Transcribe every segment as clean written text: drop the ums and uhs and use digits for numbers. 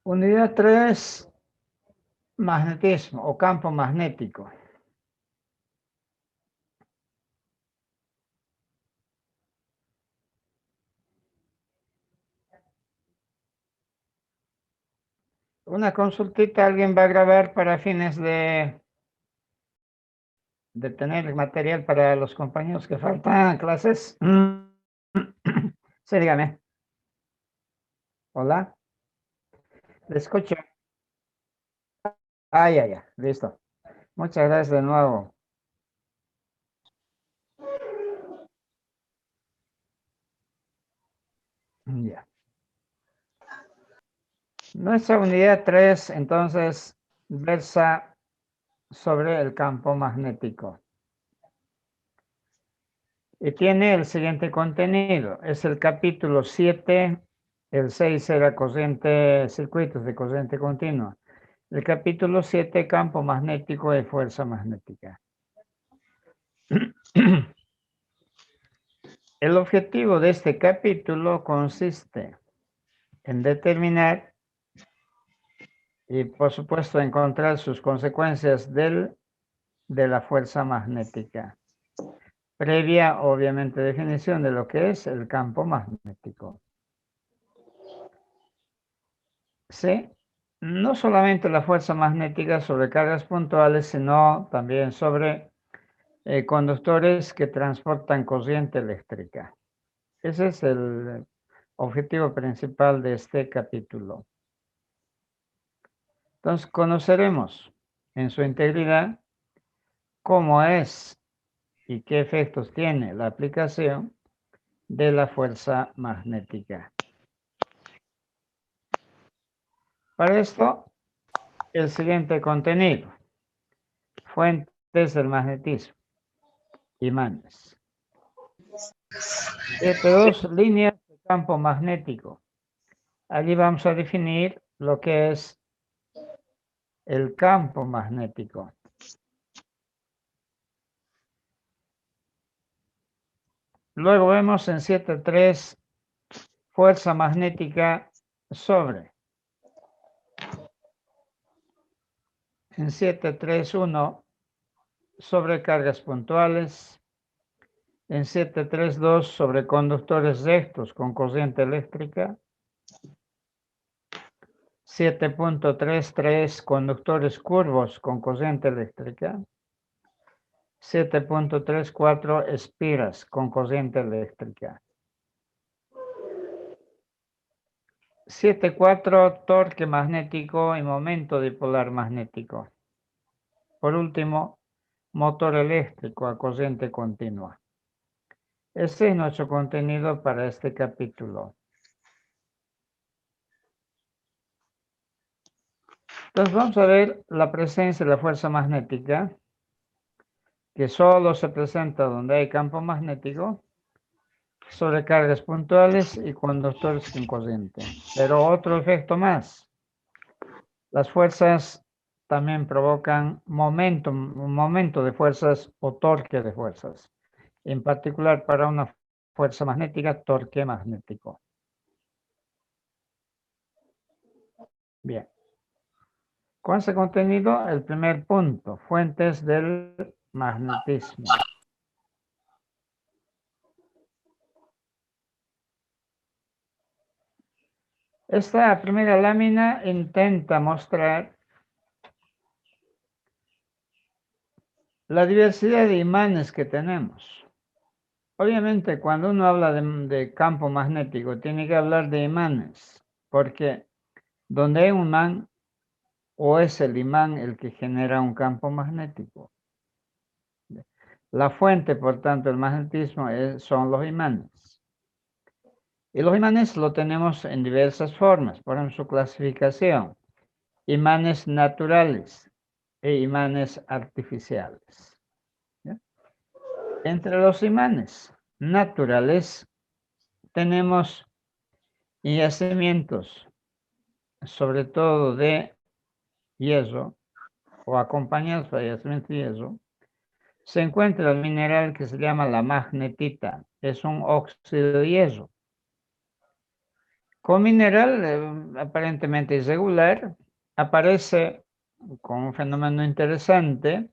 Unidad 3, magnetismo o campo magnético. Una consultita, alguien va a grabar para fines de tener material para los compañeros que faltan clases. Sí, dígame. Hola. Le escucho. Ya, listo. Muchas gracias de nuevo. Ya. Nuestra unidad 3, entonces, versa sobre el campo magnético. Y tiene el siguiente contenido. Es el capítulo 7. El 6 era circuitos de corriente continua. El capítulo 7, campo magnético y fuerza magnética. El objetivo de este capítulo consiste en determinar y, por supuesto, encontrar sus consecuencias de la fuerza magnética. Previa, obviamente, definición de lo que es el campo magnético. Sí, no solamente la fuerza magnética sobre cargas puntuales, sino también sobre conductores que transportan corriente eléctrica. Ese es el objetivo principal de este capítulo. Entonces, conoceremos en su integridad cómo es y qué efectos tiene la aplicación de la fuerza magnética. Para esto, el siguiente contenido: fuentes del magnetismo, imanes. Dos líneas de campo magnético. Allí vamos a definir lo que es el campo magnético. Luego vemos en 7.3 fuerza magnética sobre. En 7.3.1 sobre cargas puntuales. En 7.3.2 sobre conductores rectos con corriente eléctrica. 7.3.3 conductores curvos con corriente eléctrica. 7.3.4 espiras con corriente eléctrica. 7.4 torque magnético y momento dipolar magnético. Por último, motor eléctrico a corriente continua. Este es nuestro contenido para este capítulo. Entonces vamos a ver la presencia de la fuerza magnética, que solo se presenta donde hay campo magnético, sobre cargas puntuales y conductores sin corriente. Pero otro efecto más: las fuerzas también provocan un momento de fuerzas o torque de fuerzas. En particular, para una fuerza magnética, torque magnético. Bien. Con ese contenido, el primer punto: fuentes del magnetismo. Esta primera lámina intenta mostrar la diversidad de imanes que tenemos. Obviamente, cuando uno habla de campo magnético, tiene que hablar de imanes, porque donde hay un imán, o es el imán el que genera un campo magnético. La fuente, por tanto, del magnetismo son los imanes. Y los imanes lo tenemos en diversas formas, por ejemplo, su clasificación: imanes naturales e imanes artificiales. ¿Ya? Entre los imanes naturales tenemos yacimientos, sobre todo de hierro, o acompañados por yacimientos de hierro. Se encuentra el mineral que se llama la magnetita. Es un óxido de hierro Como mineral aparentemente irregular, aparece con un fenómeno interesante,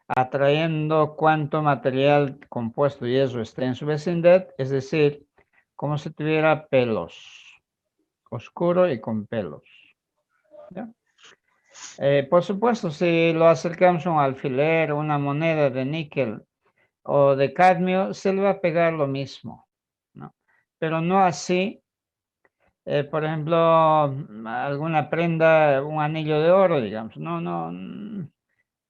atrayendo cuanto material compuesto hierro esté en su vecindad, es decir, como si tuviera pelos, oscuro y con pelos. ¿Ya? Por supuesto, si lo acercamos a un alfiler, una moneda de níquel o de cadmio, se le va a pegar lo mismo, ¿no? Pero no así, por ejemplo, alguna prenda, un anillo de oro, digamos,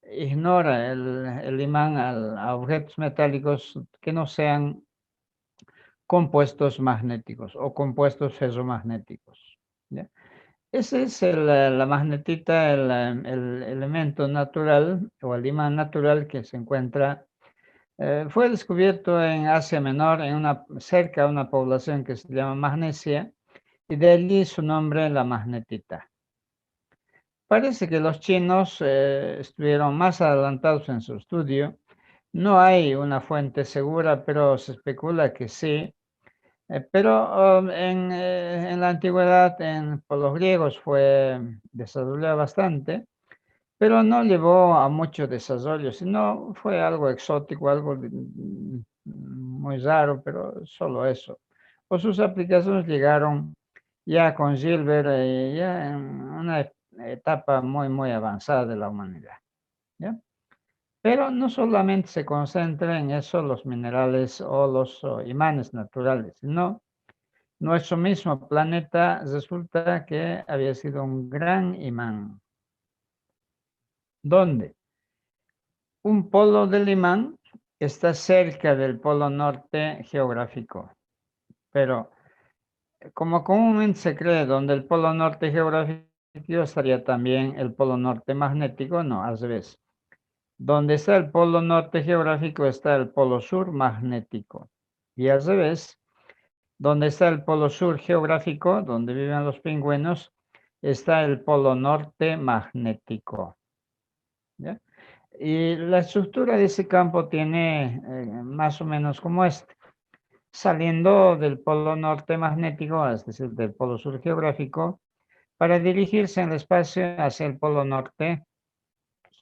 ignora el imán a objetos metálicos que no sean compuestos magnéticos o compuestos ferromagnéticos. ¿Ya? Ese es la magnetita, el elemento natural o el imán natural que se encuentra. Fue descubierto en Asia Menor, cerca de una población que se llama Magnesia, y de allí su nombre, la magnetita. Parece que los chinos estuvieron más adelantados en su estudio. No hay una fuente segura, pero se especula que sí. Pero en la antigüedad, por los griegos, fue desarrollado bastante, pero no llevó a mucho desarrollo, sino fue algo exótico, algo muy raro, pero solo eso. Pues sus aplicaciones llegaron ya con Gilbert, ya en una etapa muy, muy avanzada de la humanidad. ¿Ya? Pero no solamente se concentra en eso los minerales o los imanes naturales, sino nuestro mismo planeta resulta que había sido un gran imán. ¿Dónde? Un polo del imán está cerca del polo norte geográfico, pero como comúnmente se cree, donde el polo norte geográfico estaría también el polo norte magnético, no, al revés. Donde está el polo norte geográfico está el polo sur magnético. Y al revés, donde está el polo sur geográfico, donde viven los pingüinos, está el polo norte magnético. ¿Ya? Y la estructura de ese campo tiene más o menos como este. Saliendo del polo norte magnético, es decir, del polo sur geográfico, para dirigirse en el espacio hacia el polo norte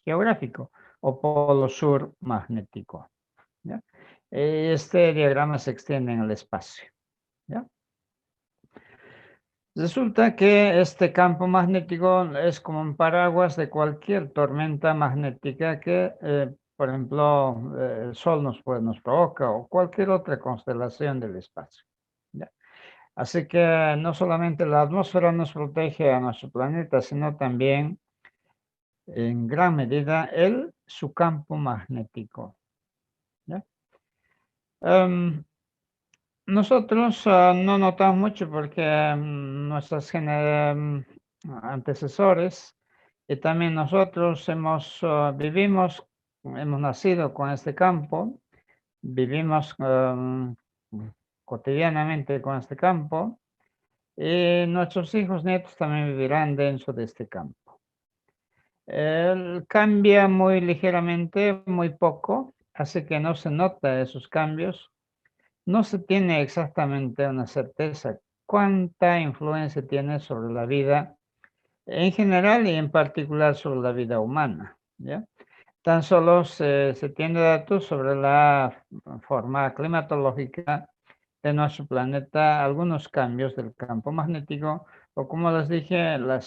geográfico o polo sur magnético. ¿Ya? Este diagrama se extiende en el espacio. ¿Ya? Resulta que este campo magnético es como un paraguas de cualquier tormenta magnética que, por ejemplo, el Sol nos provoca o cualquier otra constelación del espacio. ¿Ya? Así que no solamente la atmósfera nos protege a nuestro planeta, sino también en gran medida su campo magnético. ¿Ya? Nosotros no notamos mucho porque nuestros antecesores y también nosotros hemos nacido con este campo, vivimos cotidianamente con este campo y nuestros hijos nietos también vivirán dentro de este campo. Él cambia muy ligeramente, muy poco, así que no se nota esos cambios. No se tiene exactamente una certeza cuánta influencia tiene sobre la vida en general y en particular sobre la vida humana, ¿ya? Tan solo se tiene datos sobre la forma climatológica de nuestro planeta, algunos cambios del campo magnético, o como les dije, la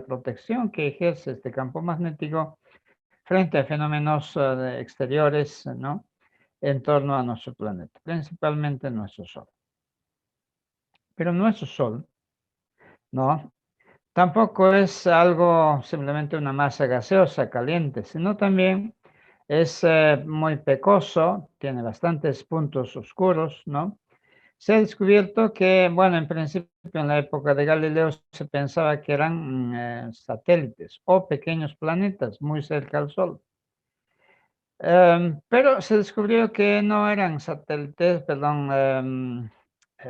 protección que ejerce este campo magnético frente a fenómenos exteriores, ¿no? En torno a nuestro planeta, principalmente nuestro Sol. Pero nuestro Sol, ¿no? Tampoco es algo simplemente una masa gaseosa caliente, sino también es muy pecoso, tiene bastantes puntos oscuros, ¿no? Se ha descubierto que, bueno, en principio en la época de Galileo se pensaba que eran satélites o pequeños planetas muy cerca al Sol. Pero se descubrió que no eran satélites, perdón,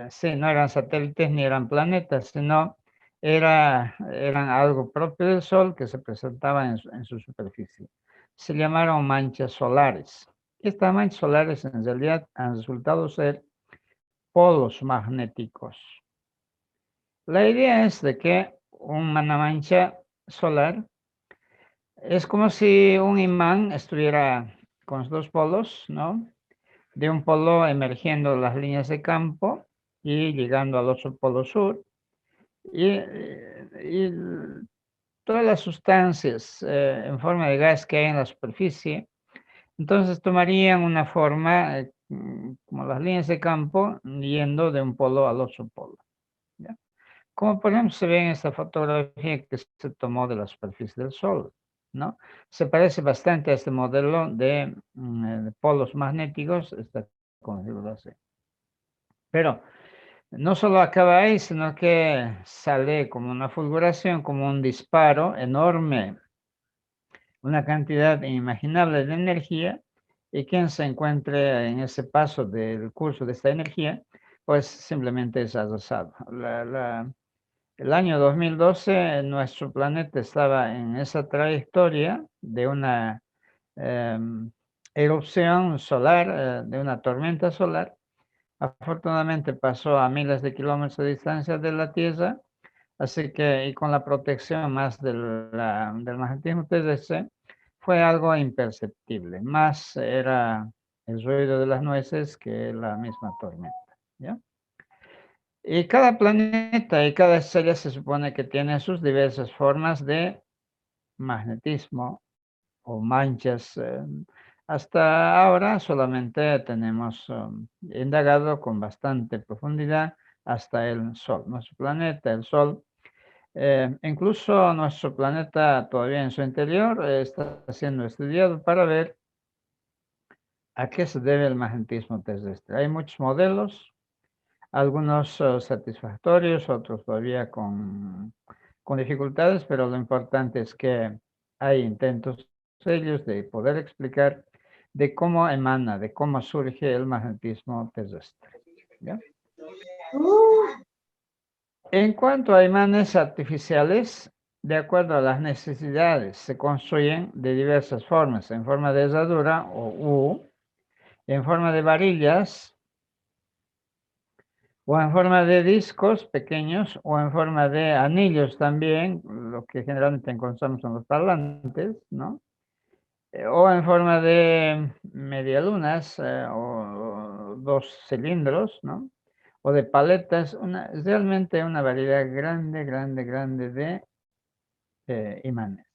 sí, no eran satélites ni eran planetas, sino eran algo propio del Sol que se presentaba en su superficie. Se llamaron manchas solares. Estas manchas solares en realidad han resultado ser polos magnéticos. La idea es de que una mancha solar es como si un imán estuviera con los dos polos, ¿no? De un polo emergiendo las líneas de campo y llegando al otro polo sur. Y todas las sustancias en forma de gas que hay en la superficie, entonces tomarían una forma como las líneas de campo yendo de un polo al otro polo. ¿Ya? Como por ejemplo se ve en esta fotografía que se tomó de la superficie del Sol, ¿no? Se parece bastante a este modelo de polos magnéticos, esta configuración. Pero no solo acaba ahí, sino que sale como una fulguración, como un disparo enorme, una cantidad inimaginable de energía, y quien se encuentre en ese paso del curso de esta energía, pues simplemente es arrasado. El año 2012 nuestro planeta estaba en esa trayectoria de una erupción solar, de una tormenta solar. Afortunadamente pasó a miles de kilómetros de distancia de la Tierra, así que y con la protección más del magnetismo terrestre, fue algo imperceptible. Más era el ruido de las nueces que la misma tormenta, ¿ya? Y cada planeta y cada estrella se supone que tiene sus diversas formas de magnetismo o manchas. Hasta ahora solamente tenemos indagado con bastante profundidad hasta el Sol, nuestro planeta, el Sol. Incluso nuestro planeta todavía en su interior está siendo estudiado para ver a qué se debe el magnetismo terrestre. Hay muchos modelos, algunos satisfactorios, otros todavía con dificultades, pero lo importante es que hay intentos serios de poder explicar de cómo emana, de cómo surge el magnetismo terrestre. ¿Ya? En cuanto a imanes artificiales, de acuerdo a las necesidades, se construyen de diversas formas, en forma de herradura o U, en forma de varillas, o en forma de discos pequeños, o en forma de anillos también, lo que generalmente encontramos en los parlantes, ¿no? O en forma de medialunas o dos cilindros, ¿no? O de paletas, realmente una variedad grande, grande, grande de imanes.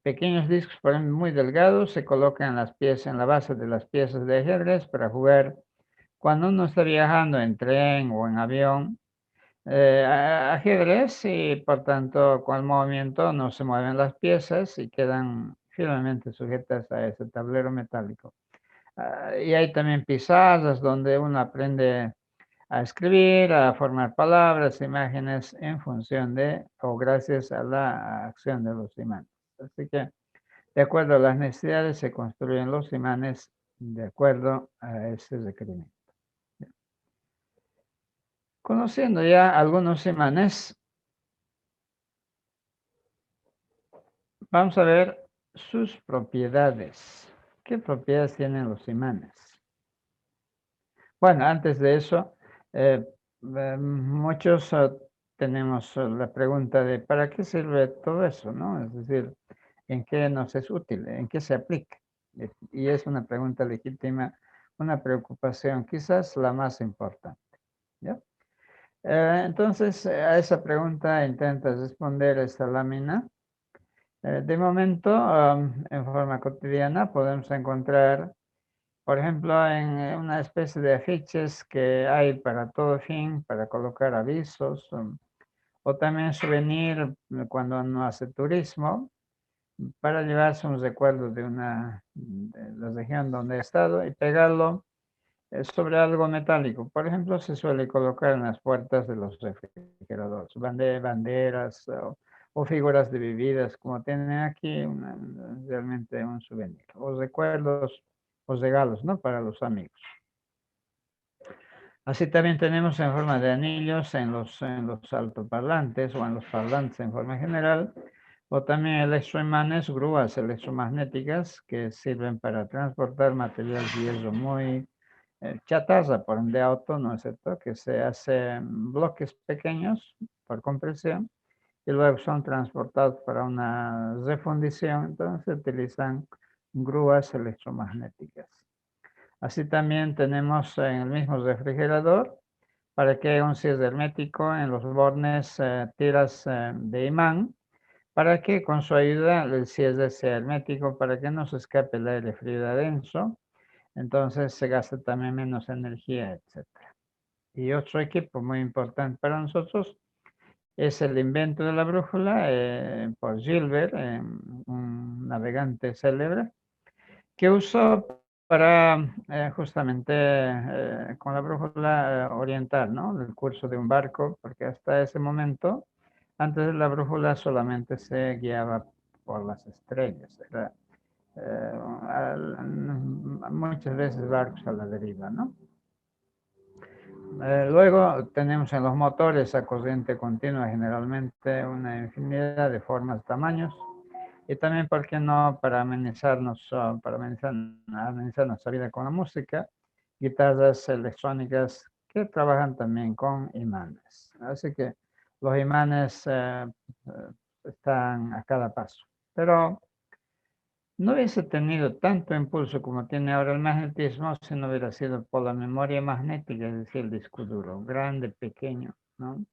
Pequeños discos, por ejemplo, muy delgados, se colocan en las piezas, en la base de las piezas de ajedrez para jugar cuando uno está viajando en tren o en avión. Ajedrez y por tanto con el movimiento no se mueven las piezas y quedan firmemente sujetas a ese tablero metálico. Y hay también pizarras donde uno aprende a escribir, a formar palabras, imágenes en función de o gracias a la acción de los imanes. Así que de acuerdo a las necesidades se construyen los imanes de acuerdo a ese requerimiento. Conociendo ya algunos imanes, vamos a ver sus propiedades. ¿Qué propiedades tienen los imanes? Bueno, antes de eso, muchos tenemos la pregunta de ¿para qué sirve todo eso? ¿No? Es decir, ¿en qué nos es útil? ¿En qué se aplica? Y es una pregunta legítima, una preocupación, quizás la más importante. ¿Ya? Entonces, a esa pregunta intenta responder esta lámina. De momento, en forma cotidiana, podemos encontrar, por ejemplo, en una especie de afiches que hay para todo fin, para colocar avisos, o también souvenir cuando uno hace turismo, para llevarse un recuerdo de la región donde ha estado y pegarlo sobre algo metálico. Por ejemplo, se suele colocar en las puertas de los refrigeradores, banderas o figuras de bebidas, como tienen aquí, realmente un souvenir. O recuerdos o regalos, ¿no? Para los amigos. Así también tenemos en forma de anillos en los altoparlantes o en los parlantes en forma general, o también electroimanes, grúas electromagnéticas que sirven para transportar material de hierro muy chatarra de auto, ¿no es cierto? Que se hacen bloques pequeños por compresión y luego son transportados para una refundición, entonces se utilizan grúas electromagnéticas. Así también tenemos en el mismo refrigerador, para que haya un cierre hermético en los bornes, tiras de imán, para que con su ayuda el cierre sea hermético, para que no se escape el aire frío de adentro, entonces se gasta también menos energía, etc. Y otro equipo muy importante para nosotros es el invento de la brújula por Gilbert, un navegante célebre, que usó para justamente con la brújula orientar, ¿no? El curso de un barco, porque hasta ese momento, antes de la brújula solamente se guiaba por las estrellas. Era, muchas veces barcos a la deriva, ¿no? Luego tenemos en los motores a corriente continua generalmente una infinidad de formas, tamaños, y también, ¿por qué no?, para amenizarnos, para amenizar nuestra vida con la música, guitarras electrónicas que trabajan también con imanes. Así que los imanes están a cada paso. Pero no hubiese tenido tanto impulso como tiene ahora el magnetismo si no hubiera sido por la memoria magnética, es decir, el disco duro, grande, pequeño, ¿no?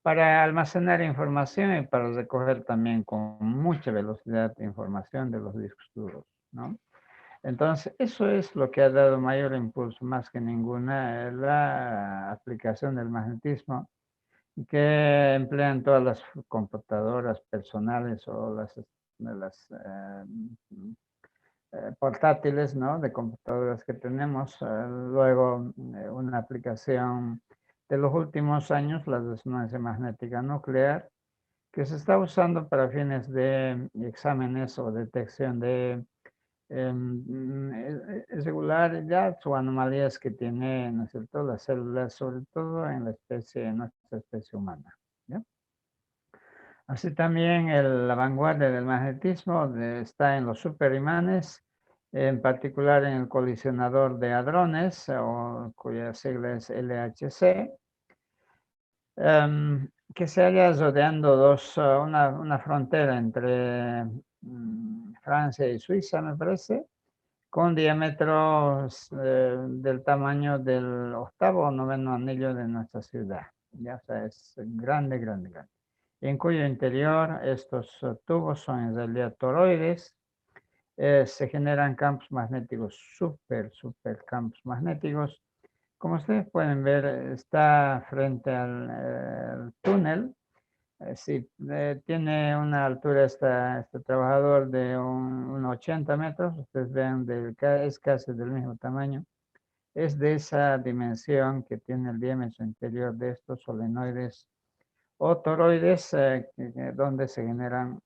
Para almacenar información y para recoger también con mucha velocidad información de los discos duros, ¿no? Entonces, eso es lo que ha dado mayor impulso, más que ninguna, la aplicación del magnetismo que emplean todas las computadoras personales o portátiles, ¿no? De computadoras que tenemos. Luego, una aplicación de los últimos años, la resonancia magnética nuclear, que se está usando para fines de exámenes o detección de irregularidades o anomalías que tiene, ¿no es cierto?, las células, sobre todo en nuestra especie humana. ¿Ya? Así también la vanguardia del magnetismo está en los superimanes, en particular en el colisionador de hadrones, cuya sigla es LHC, que se halla rodeando una frontera entre Francia y Suiza, me parece, con diámetros del tamaño del octavo o noveno anillo de nuestra ciudad. Ya, o sea, es grande, grande, grande. En cuyo interior estos tubos son en realidad toroides. Se generan campos magnéticos, super campos magnéticos. Como ustedes pueden ver, está frente al túnel. Sí, tiene una altura este trabajador de unos 80 metros. Ustedes ven, es casi del mismo tamaño. Es de esa dimensión que tiene el diámetro interior de estos solenoides o toroides, donde se generan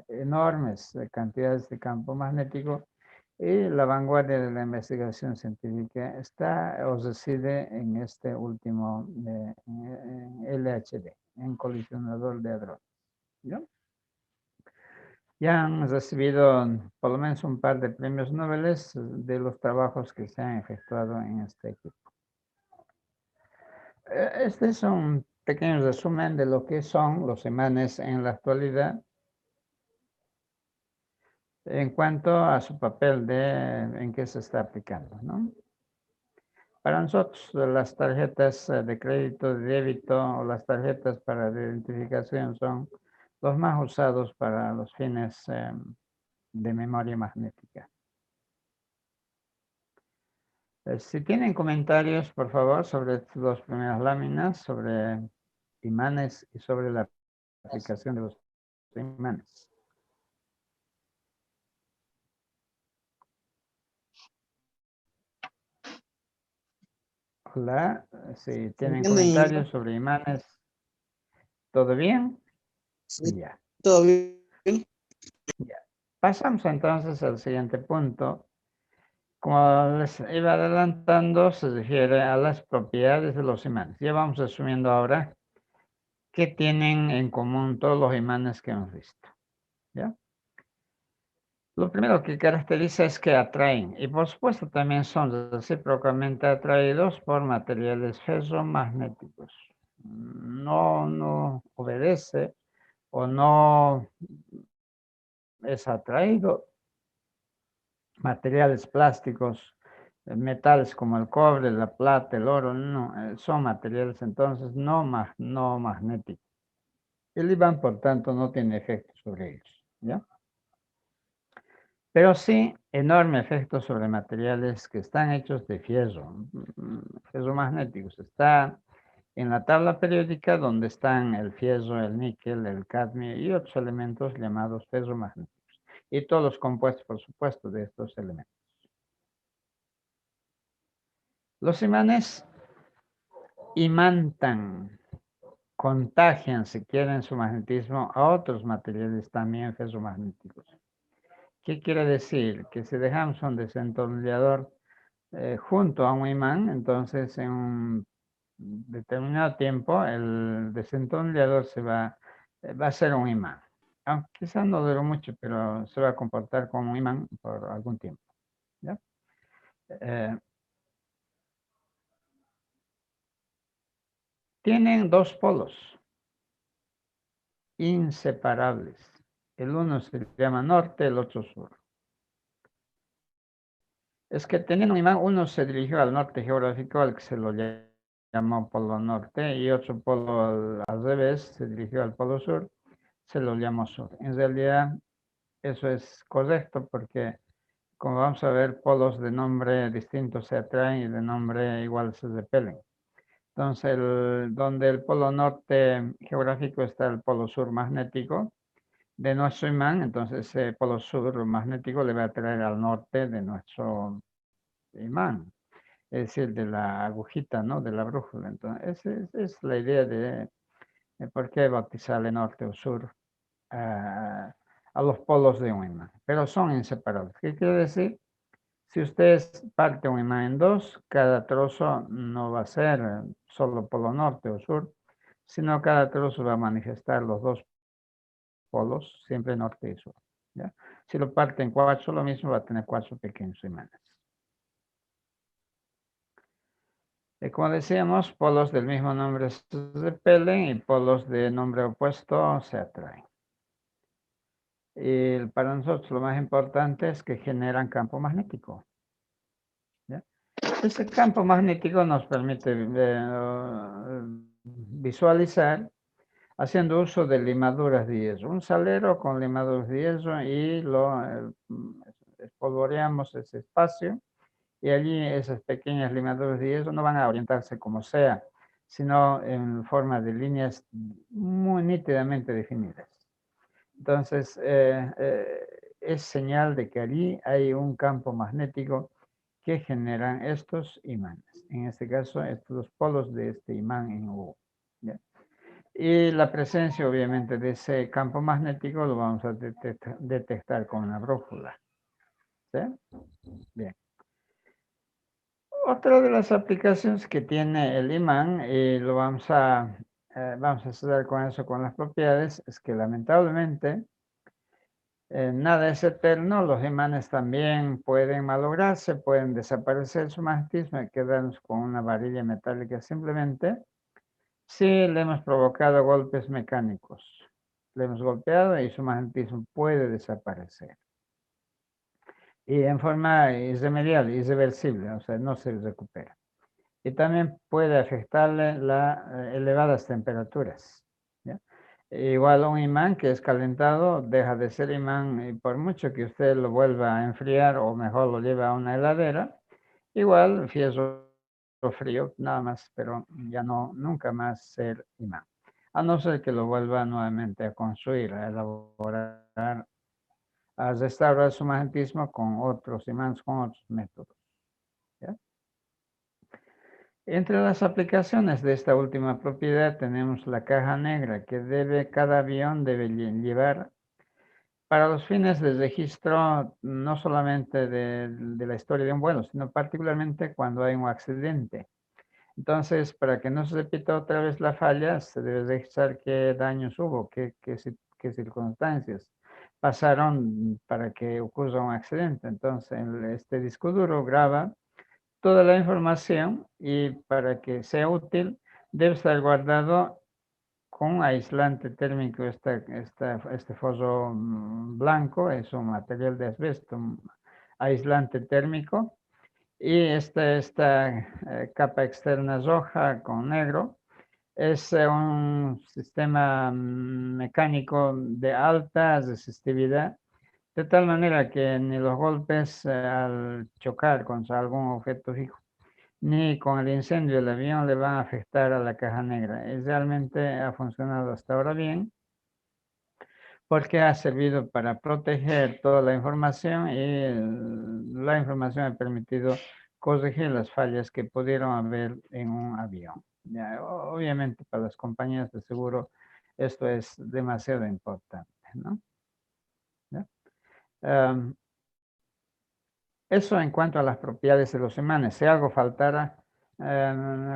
enormes cantidades de campo magnético, y la vanguardia de la investigación científica está o reside en este último en LHD, en colisionador de hadrones. ¿No? Ya han recibido por lo menos un par de premios Nobel de los trabajos que se han efectuado en este equipo. Este es un pequeño resumen de lo que son los imanes en la actualidad en cuanto a su papel en qué se está aplicando, ¿no? Para nosotros, las tarjetas de crédito, de débito o las tarjetas para identificación son los más usados para los fines de memoria magnética. Si tienen comentarios, por favor, sobre estas dos primeras láminas, sobre imanes y sobre la aplicación de los imanes. Hola, si tienen comentarios sobre imanes, ¿todo bien? Sí, Ya. todo bien. Ya. Pasamos entonces al siguiente punto. Como les iba adelantando, se refiere a las propiedades de los imanes. Ya vamos asumiendo ahora qué tienen en común todos los imanes que hemos visto. ¿Ya? Lo primero que caracteriza es que atraen y por supuesto también son recíprocamente atraídos por materiales ferromagnéticos. No obedece o no es atraído materiales plásticos, metales como el cobre, la plata, el oro, no, son materiales entonces no magnéticos. El imán, por tanto, no tiene efecto sobre ellos, ¿ya? Pero sí enorme efecto sobre materiales que están hechos de fierro, ferromagnéticos. Está en la tabla periódica donde están el fierro, el níquel, el cadmio y otros elementos llamados ferromagnéticos. Y todos los compuestos, por supuesto, de estos elementos. Los imanes imantan, contagian, si quieren, su magnetismo a otros materiales también ferromagnéticos. ¿Qué quiere decir? Que si dejamos un desentornillador junto a un imán, entonces en un determinado tiempo el desentornillador va a ser un imán. Aunque quizás no dure mucho, pero se va a comportar como un imán por algún tiempo. ¿Ya? Eh, Tienen dos polos inseparables. El uno se llama norte, el otro sur. Es que teniendo un imán, uno se dirigió al norte geográfico, al que se lo llamó polo norte, y otro polo al revés, se dirigió al polo sur, se lo llamó sur. En realidad, eso es correcto porque, como vamos a ver, polos de nombre distinto se atraen y de nombre igual se repelen. Entonces, donde el polo norte geográfico está el polo sur magnético de nuestro imán, entonces ese polo sur magnético le va a atraer al norte de nuestro imán, es decir, de la agujita, ¿no? De la brújula. Entonces, esa es la idea de por qué bautizarle norte o sur a los polos de un imán. Pero son inseparables. ¿Qué quiere decir? Si usted parte un imán en dos, cada trozo no va a ser solo polo norte o sur, sino cada trozo va a manifestar los dos polos, siempre norte y sur. ¿Ya? Si lo parte en cuatro, lo mismo va a tener cuatro pequeños imanes. Como decíamos, polos del mismo nombre se repelen y polos de nombre opuesto se atraen. Y para nosotros lo más importante es que generan campo magnético. ¿Ya? Ese campo magnético nos permite visualizar haciendo uso de limaduras de hierro. Un salero con limaduras de hierro y lo espolvoreamos ese espacio y allí esas pequeñas limaduras de hierro no van a orientarse como sea, sino en forma de líneas muy nítidamente definidas. Entonces, es señal de que allí hay un campo magnético que generan estos imanes. En este caso, estos polos de este imán en U. ¿Ya? Y la presencia, obviamente, de ese campo magnético lo vamos a detectar con una brújula. ¿Sí? Bien. Otra de las aplicaciones que tiene el imán, y vamos a estudiar con eso, con las propiedades, es que lamentablemente nada es eterno, los imanes también pueden malograrse, pueden desaparecer su magnetismo y quedarnos con una varilla metálica simplemente si le hemos provocado golpes mecánicos. Le hemos golpeado y su magnetismo puede desaparecer. Y en forma irremediable, irreversible, o sea, no se recupera. Y también puede afectarle las elevadas temperaturas. ¿Ya? Igual un imán que es calentado deja de ser imán y por mucho que usted lo vuelva a enfriar o mejor lo lleve a una heladera, igual fierro frío, nada más, pero ya no, nunca más ser imán. A no ser que lo vuelva nuevamente a construir, a elaborar, a restaurar su magnetismo con otros imanes, con otros métodos. ¿Ya? Entre las aplicaciones de esta última propiedad tenemos la caja negra que cada avión debe llevar para los fines de registro no solamente de la historia de un vuelo, sino particularmente cuando hay un accidente. Entonces, para que no se repita otra vez la falla, se debe registrar qué daños hubo, qué circunstancias, pasaron para que ocurra un accidente. Entonces, este disco duro graba toda la información y para que sea útil debe estar guardado con aislante térmico. Este forro blanco es un material de asbesto, aislante térmico. Y esta capa externa roja con negro es un sistema mecánico de alta resistividad, de tal manera que ni los golpes al chocar contra algún objeto fijo, ni con el incendio del avión le van a afectar a la caja negra. Y realmente ha funcionado hasta ahora bien, porque ha servido para proteger toda la información y la información ha permitido corregir las fallas que pudieron haber en un avión. Ya, obviamente para las compañías de seguro esto es demasiado importante, ¿no? ¿Ya? Eso en cuanto a las propiedades de los imanes. Si algo faltara,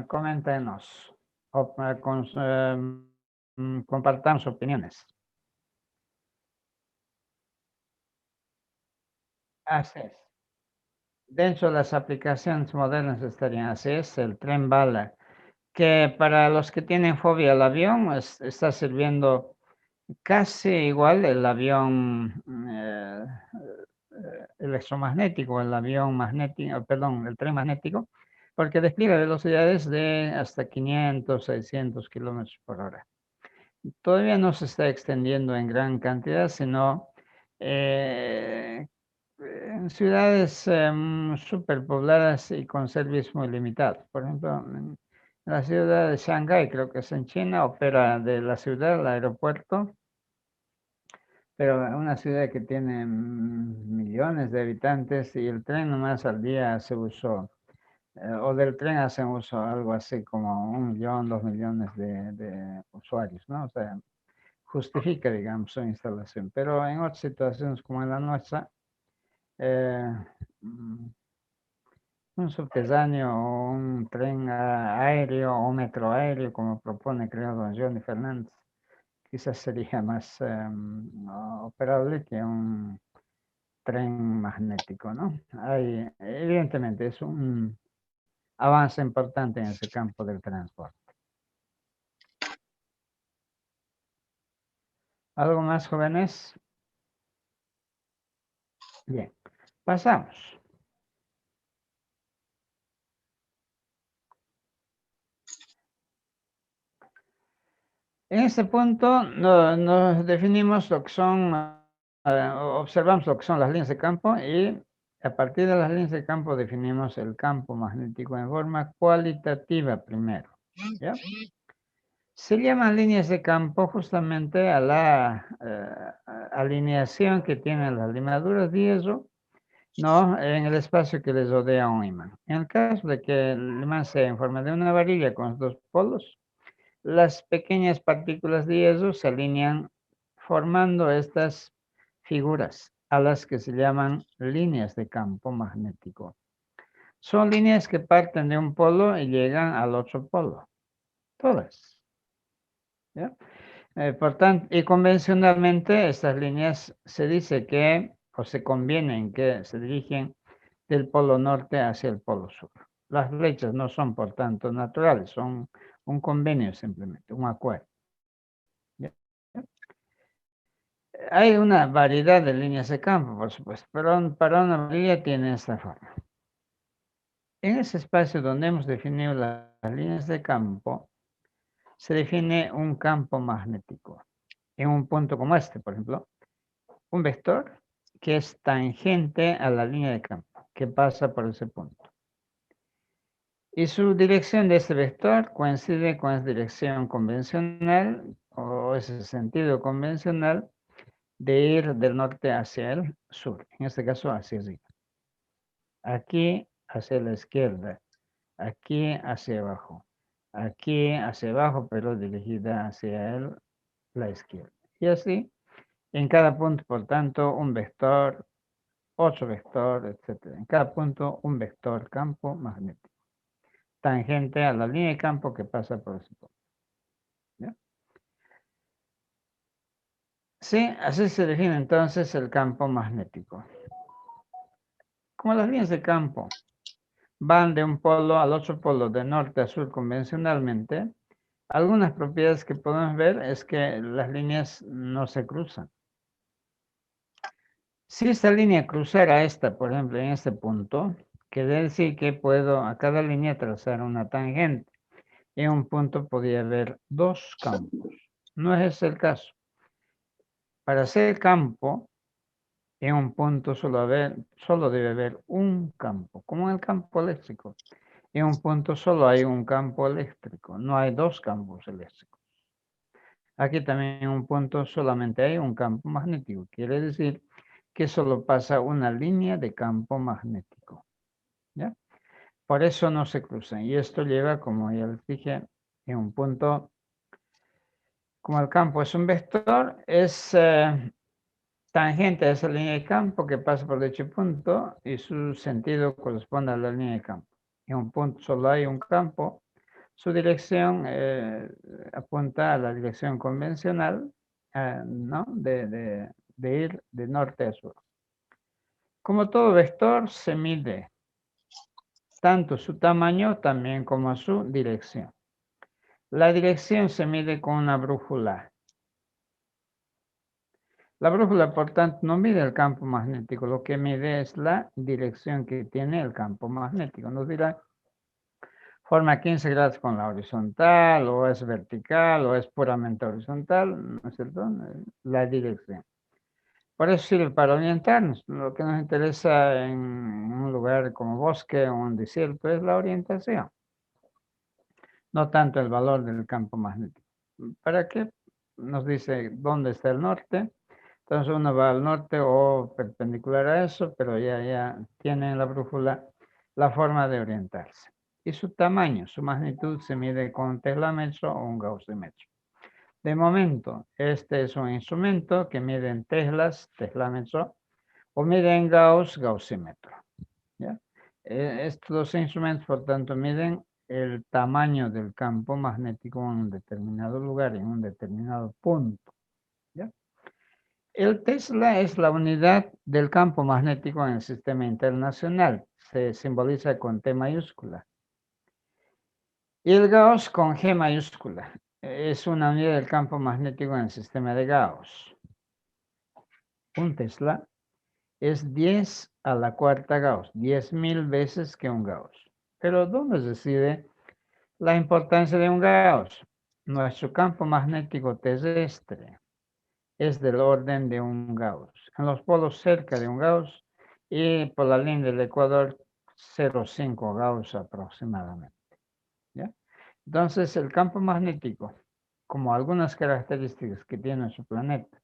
coméntenos o compartamos opiniones. Así es. Dentro de las aplicaciones modernas estarían así es, el tren bala, que para los que tienen fobia al avión está sirviendo casi igual el avión electromagnético, el avión magnético, perdón, el tren magnético, porque despliega velocidades de hasta 500, 600 kilómetros por hora. Todavía no se está extendiendo en gran cantidad, sino eh, en ciudades superpobladas y con servicios muy limitados. Por ejemplo, en la ciudad de Shanghái, creo que es en China, opera de la ciudad, el aeropuerto, pero una ciudad que tiene millones de habitantes y el tren nomás al día se usó, o del tren hacen uso algo así como 1 millón, 2 millones de usuarios, ¿no? O sea, justifica, digamos, su instalación. Pero en otras situaciones como en la nuestra, eh, mm, un subterráneo o un tren aéreo o un metro aéreo, como propone, creo, don Johnny Fernández, quizás sería más operable que un tren magnético, ¿no? Evidentemente, es un avance importante en ese campo del transporte. ¿Algo más, jóvenes? Bien, pasamos. En este punto nos definimos lo que son, observamos lo que son las líneas de campo y a partir de las líneas de campo definimos el campo magnético en forma cualitativa primero. ¿Ya? Se llaman líneas de campo justamente a la alineación que tienen las limaduras de hierro, ¿no? En el espacio que les rodea a un imán. En el caso de que el imán sea en forma de una varilla con los dos polos, las pequeñas partículas de hierro se alinean formando estas figuras a las que se llaman líneas de campo magnético. Son líneas que parten de un polo y llegan al otro polo. Todas. ¿Ya? Por tanto, y convencionalmente estas líneas se dice que, o se convienen que se dirigen del polo norte hacia el polo sur. Las flechas no son, por tanto, naturales, son un convenio simplemente, un acuerdo. ¿Ya? Hay una variedad de líneas de campo, por supuesto, pero para una varilla tiene esta forma. En ese espacio donde hemos definido las líneas de campo, se define un campo magnético. En un punto como este, por ejemplo, un vector que es tangente a la línea de campo, que pasa por ese punto. Y su dirección de este vector coincide con esa dirección convencional, o ese sentido convencional, de ir del norte hacia el sur, en este caso hacia arriba. Aquí hacia la izquierda, aquí hacia abajo, aquí hacia abajo, pero dirigida hacia la izquierda. Y así, en cada punto, por tanto, un vector, otro vector, etc. En cada punto, un vector campo magnético, tangente a la línea de campo que pasa por ese punto. ¿Ya? Sí, así se define entonces el campo magnético. Como las líneas de campo van de un polo al otro polo, de norte a sur convencionalmente, algunas propiedades que podemos ver es que las líneas no se cruzan. Si esta línea cruzara esta, por ejemplo, en este punto, quiere decir que puedo a cada línea trazar una tangente. En un punto podría haber dos campos. No es ese el caso. Para hacer campo, en un punto solo debe haber un campo, como en el campo eléctrico. En un punto solo hay un campo eléctrico, no hay dos campos eléctricos. Aquí también en un punto solamente hay un campo magnético. Quiere decir que solo pasa una línea de campo magnético. ¿Ya? Por eso no se cruzan. Y esto lleva, como ya les dije, en un punto, como el campo es un vector, es tangente a esa línea de campo que pasa por dicho punto y su sentido corresponde a la línea de campo. En un punto solo hay un campo, su dirección apunta a la dirección convencional, ¿no? De ir de norte a sur. Como todo vector, se mide tanto su tamaño también como su dirección. La dirección se mide con una brújula. La brújula, por tanto, no mide el campo magnético, lo que mide es la dirección que tiene el campo magnético. Nos dirá, forma 15 grados con la horizontal, o es vertical, o es puramente horizontal, ¿no es cierto? La dirección. Por eso sirve para orientarnos. Lo que nos interesa en un lugar como bosque o un desierto es la orientación, no tanto el valor del campo magnético. ¿Para qué? Nos dice dónde está el norte. Entonces uno va al norte o perpendicular a eso, pero ya tiene en la brújula la forma de orientarse. Y su tamaño, su magnitud se mide con un teslámetro o un gaussímetro. De momento, este es un instrumento que mide en teslas, teslámetro, o mide en Gauss, gaussímetro. ¿Ya? Estos dos instrumentos, por tanto, miden el tamaño del campo magnético en un determinado lugar, en un determinado punto. ¿Ya? El Tesla es la unidad del campo magnético en el sistema internacional. Se simboliza con T mayúscula. Y el Gauss con G mayúscula. Es una unidad del campo magnético en el sistema de Gauss. Un Tesla es 10 a la cuarta Gauss, 10.000 veces que un Gauss. Pero ¿dónde reside la importancia de un Gauss? Nuestro campo magnético terrestre es del orden de un Gauss. En los polos cerca de un Gauss y por la línea del ecuador 0,5 Gauss aproximadamente. ¿Ya? Entonces el campo magnético, como algunas características que tiene nuestro planeta,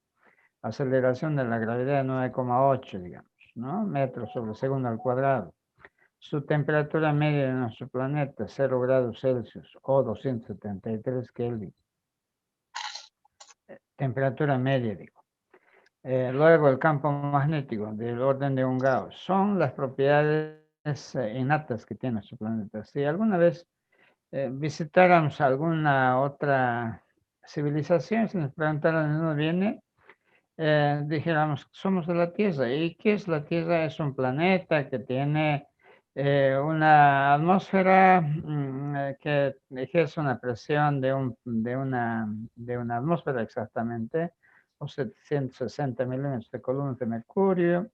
aceleración de la gravedad de 9,8, digamos, ¿no? Metros sobre segundo al cuadrado. Su temperatura media de nuestro planeta, 0 grados Celsius o 273 Kelvin. Temperatura media, digo. Luego, el campo magnético del orden de un Gauss son las propiedades innatas que tiene nuestro planeta. Si alguna vez visitáramos alguna otra civilización, si nos preguntaran de dónde viene, dijéramos, somos de la Tierra. ¿Y qué es la Tierra? Es un planeta que tiene una atmósfera que ejerce una presión de una atmósfera exactamente, o 760 milímetros de columnas de mercurio.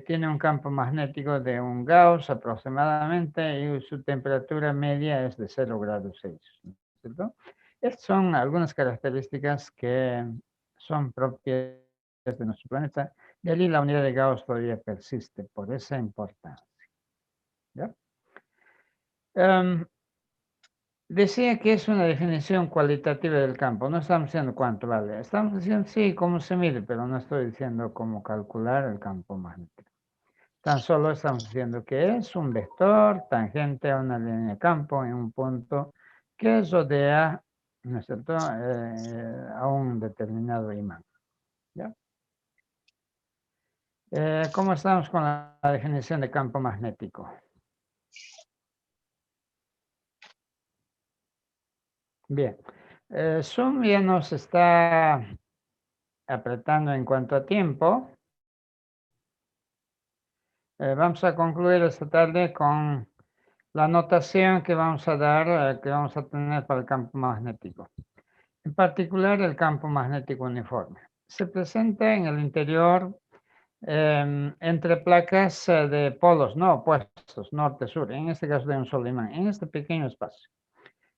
Tiene un campo magnético de un Gauss aproximadamente y su temperatura media es de 0 grados Celsius. ¿Cierto? Estas son algunas características que son propias de nuestro planeta, y allí la unidad de Gauss todavía persiste por esa importancia. ¿Ya? Decía que es una definición cualitativa del campo, no estamos diciendo cuánto vale, estamos diciendo sí, cómo se mide, pero no estoy diciendo cómo calcular el campo magnético. Tan solo estamos diciendo que es un vector tangente a una línea de campo en un punto que rodea, ¿no es cierto?, a un determinado imán. ¿Ya? ¿Cómo estamos con la definición de campo magnético? Bien. Zoom ya nos está apretando en cuanto a tiempo, vamos a concluir esta tarde con la notación que vamos a dar, que vamos a tener para el campo magnético. En particular, el campo magnético uniforme. Se presenta en el interior entre placas de polos no opuestos, norte-sur, en este caso de un solo imán, en este pequeño espacio.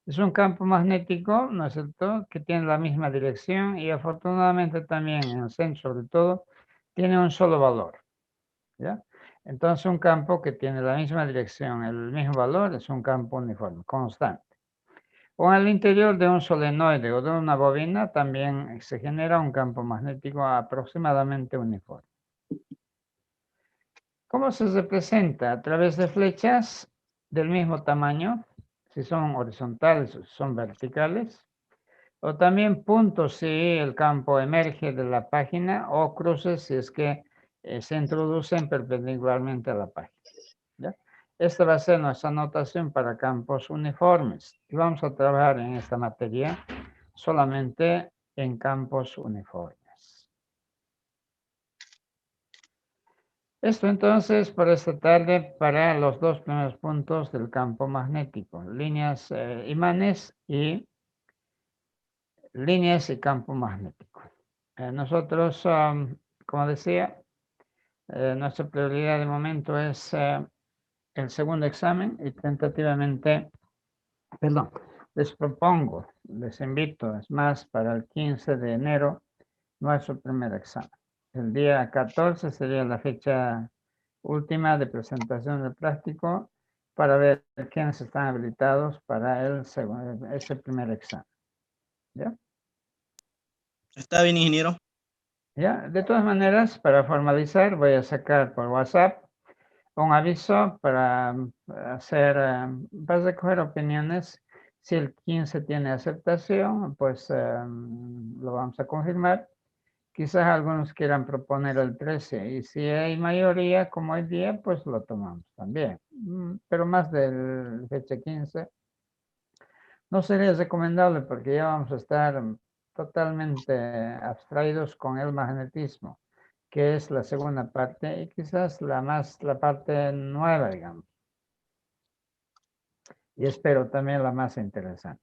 Es un campo magnético, ¿no es cierto?, que tiene la misma dirección y afortunadamente también en el centro, sobre todo, tiene un solo valor. ¿Ya? Entonces, un campo que tiene la misma dirección, el mismo valor, es un campo uniforme, constante. O en el interior de un solenoide o de una bobina también se genera un campo magnético aproximadamente uniforme. ¿Cómo se representa? A través de flechas del mismo tamaño, si son horizontales o si son verticales, o también puntos si el campo emerge de la página, o cruces si es que se introducen perpendicularmente a la página. ¿Ya? Esta va a ser nuestra notación para campos uniformes. Y vamos a trabajar en esta materia solamente en campos uniformes. Esto entonces por esta tarde para los dos primeros puntos del campo magnético, líneas, imanes y líneas y campo magnético. Nosotros, como decía, nuestra prioridad de momento es el segundo examen y tentativamente, perdón, les propongo, les invito, es más, para el 15 de enero, nuestro primer examen. El día 14 sería la fecha última de presentación del práctico para ver quiénes están habilitados para ese primer examen. ¿Ya? Está bien, ingeniero. ¿Ya? De todas maneras, para formalizar, voy a sacar por WhatsApp un aviso para para recoger opiniones. Si el 15 tiene aceptación, pues lo vamos a confirmar. Quizás algunos quieran proponer el 13 y si hay mayoría, como hoy día, pues lo tomamos también. Pero más del fecha 15 no sería recomendable porque ya vamos a estar totalmente abstraídos con el magnetismo, que es la segunda parte y quizás la parte nueva, digamos. Y espero también la más interesante.